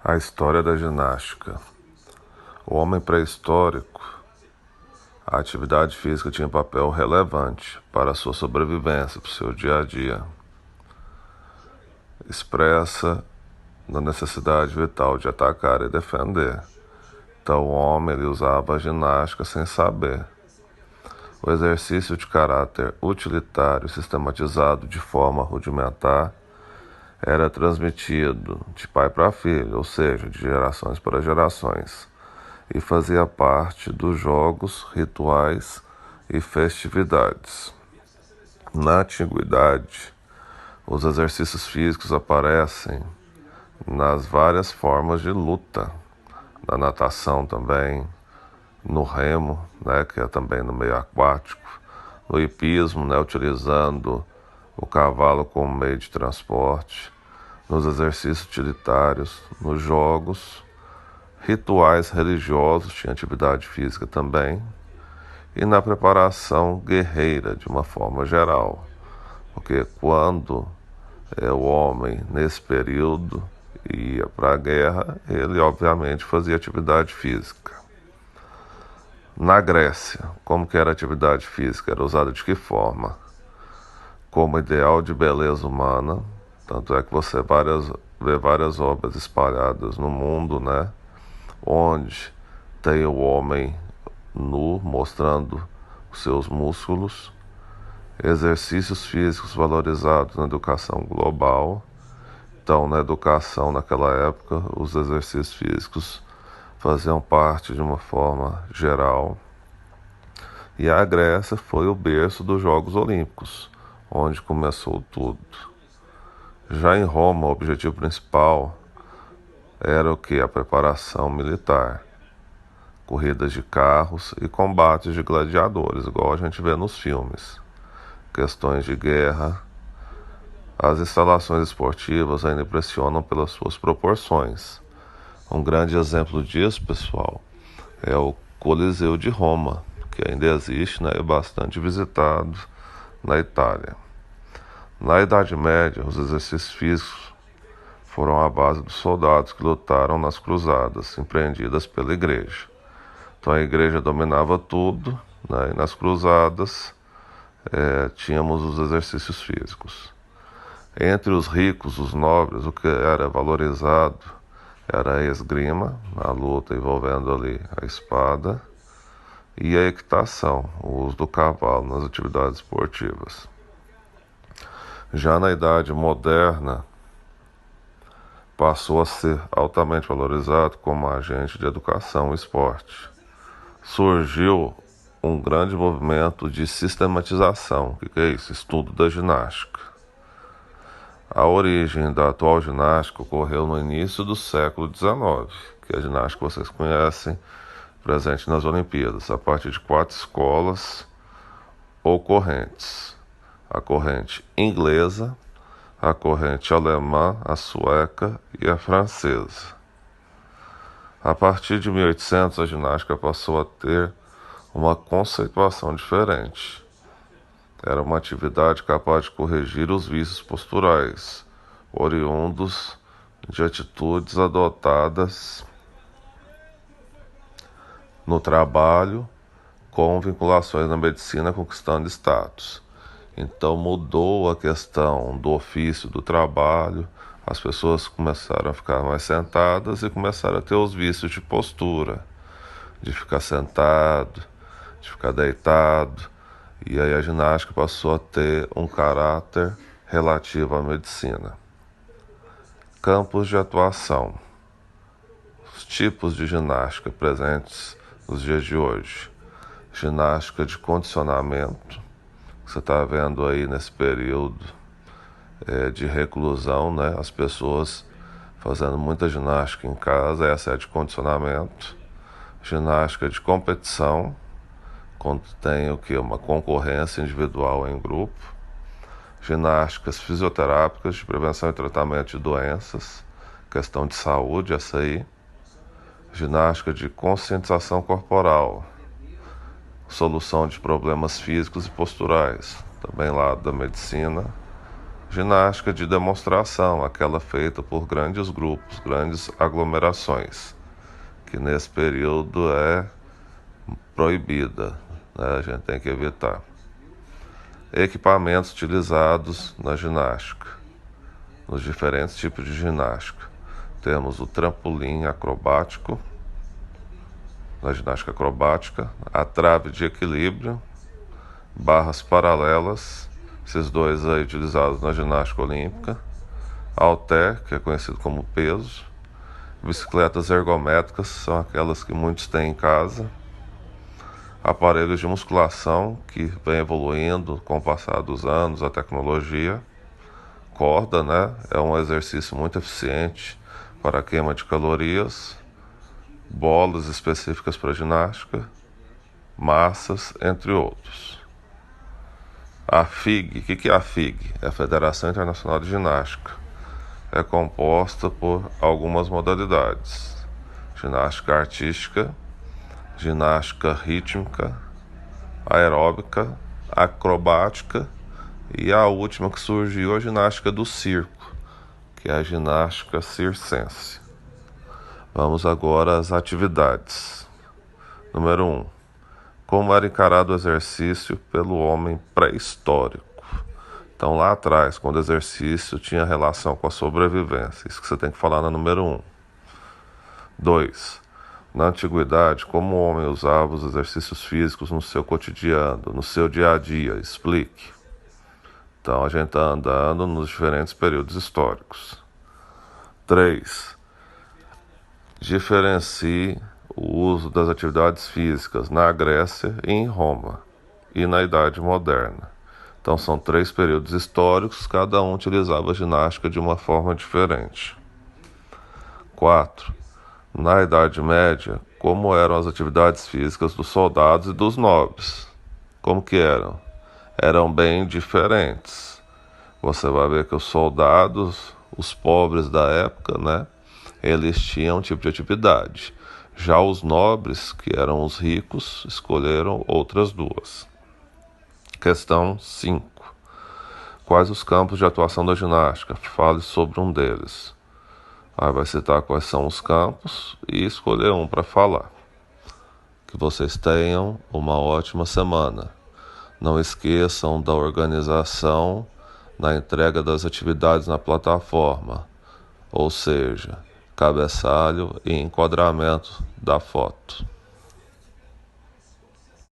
A história da ginástica. O homem pré-histórico, a atividade física tinha papel relevante para a sua sobrevivência, para o seu dia a dia, expressa na necessidade vital de atacar e defender. Então o homem ele usava a ginástica sem saber. O exercício de caráter utilitário sistematizado de forma rudimentar era transmitido de pai para filho, ou seja, de gerações para gerações, e fazia parte dos jogos, rituais e festividades. Na antiguidade, os exercícios físicos aparecem nas várias formas de luta, na natação também, no remo, que é também no meio aquático, no hipismo, utilizando o cavalo como meio de transporte, nos exercícios utilitários, nos jogos, rituais religiosos, tinha atividade física também, e na preparação guerreira de uma forma geral, porque quando o homem nesse período ia para a guerra, ele obviamente fazia atividade física. Na Grécia, como que era a atividade física? Era usada de que forma? Como ideal de beleza humana, tanto é que você vê várias obras espalhadas no mundo, onde tem o homem nu mostrando os seus músculos, exercícios físicos valorizados na educação global. Então, na educação naquela época, os exercícios físicos faziam parte de uma forma geral. E a Grécia foi o berço dos Jogos Olímpicos, onde começou tudo. Já em Roma, o objetivo principal era o que? A preparação militar. Corridas de carros e combates de gladiadores, igual a gente vê nos filmes. Questões de guerra. As instalações esportivas ainda impressionam pelas suas proporções. Um grande exemplo disso, pessoal, é o Coliseu de Roma, que ainda existe, é bastante visitado na Itália. Na Idade Média, os exercícios físicos foram a base dos soldados que lutaram nas cruzadas empreendidas pela igreja. Então a igreja dominava tudo, e nas cruzadas tínhamos os exercícios físicos. Entre os ricos, os nobres, o que era valorizado era a esgrima, a luta envolvendo ali a espada, e a equitação, o uso do cavalo nas atividades esportivas. Já na Idade Moderna, passou a ser altamente valorizado como agente de educação e esporte. Surgiu um grande movimento de sistematização. O que é isso? Estudo da ginástica. A origem da atual ginástica ocorreu no início do século XIX, que é a ginástica que vocês conhecem, presente nas Olimpíadas, a partir de 4 escolas ou correntes. A corrente inglesa, a corrente alemã, a sueca e a francesa. A partir de 1800, a ginástica passou a ter uma conceituação diferente. Era uma atividade capaz de corrigir os vícios posturais, oriundos de atitudes adotadas no trabalho, com vinculações na medicina conquistando status. Então mudou a questão do ofício do trabalho, as pessoas começaram a ficar mais sentadas e começaram a ter os vícios de postura, de ficar sentado, de ficar deitado. E aí a ginástica passou a ter um caráter relativo à medicina. Campos de atuação. Os tipos de ginástica presentes nos dias de hoje. Ginástica de condicionamento, que você está vendo aí nesse período de reclusão, as pessoas fazendo muita ginástica em casa, essa é a de condicionamento. Ginástica de competição, quando tem uma concorrência individual em grupo. Ginásticas fisioterápicas de prevenção e tratamento de doenças, questão de saúde, essa aí. Ginástica de conscientização corporal, solução de problemas físicos e posturais, também lá da medicina. Ginástica de demonstração, aquela feita por grandes grupos, grandes aglomerações, que nesse período é proibida, né? A gente tem que evitar. Equipamentos utilizados na ginástica, nos diferentes tipos de ginástica. Temos o trampolim acrobático, na ginástica acrobática, a trave de equilíbrio, barras paralelas, esses dois aí utilizados na ginástica olímpica, halter, que é conhecido como peso, bicicletas ergométricas, são aquelas que muitos têm em casa, aparelhos de musculação, que vem evoluindo com o passar dos anos, a tecnologia, corda, né? É um exercício muito eficiente para a queima de calorias, bolas específicas para ginástica, massas, entre outros. A FIG, o que é a FIG? É a Federação Internacional de Ginástica. É composta por algumas modalidades: ginástica artística, ginástica rítmica, aeróbica, acrobática e a última que surgiu, a ginástica do circo, que é a ginástica circense. Vamos agora às atividades. Número 1. Como era encarado o exercício pelo homem pré-histórico? Então, lá atrás, quando o exercício tinha relação com a sobrevivência. Isso que você tem que falar na número 1. 2. Na antiguidade, como o homem usava os exercícios físicos no seu cotidiano, no seu dia a dia? Explique. Então, a gente está andando nos diferentes períodos históricos. 3. Diferencie o uso das atividades físicas na Grécia e em Roma, e na Idade Moderna. Então, são 3 períodos históricos, cada um utilizava a ginástica de uma forma diferente. 4. Na Idade Média, como eram as atividades físicas dos soldados e dos nobres? Como que eram? Eram bem diferentes. Você vai ver que os soldados, os pobres da época, né, eles tinham um tipo de atividade. Já os nobres, que eram os ricos, escolheram outras 2. Questão 5. Quais os campos de atuação da ginástica? Fale sobre um deles. Aí vai citar quais são os campos e escolher um para falar. Que vocês tenham uma ótima semana. Não esqueçam da organização na entrega das atividades na plataforma, ou seja, cabeçalho e enquadramento da foto.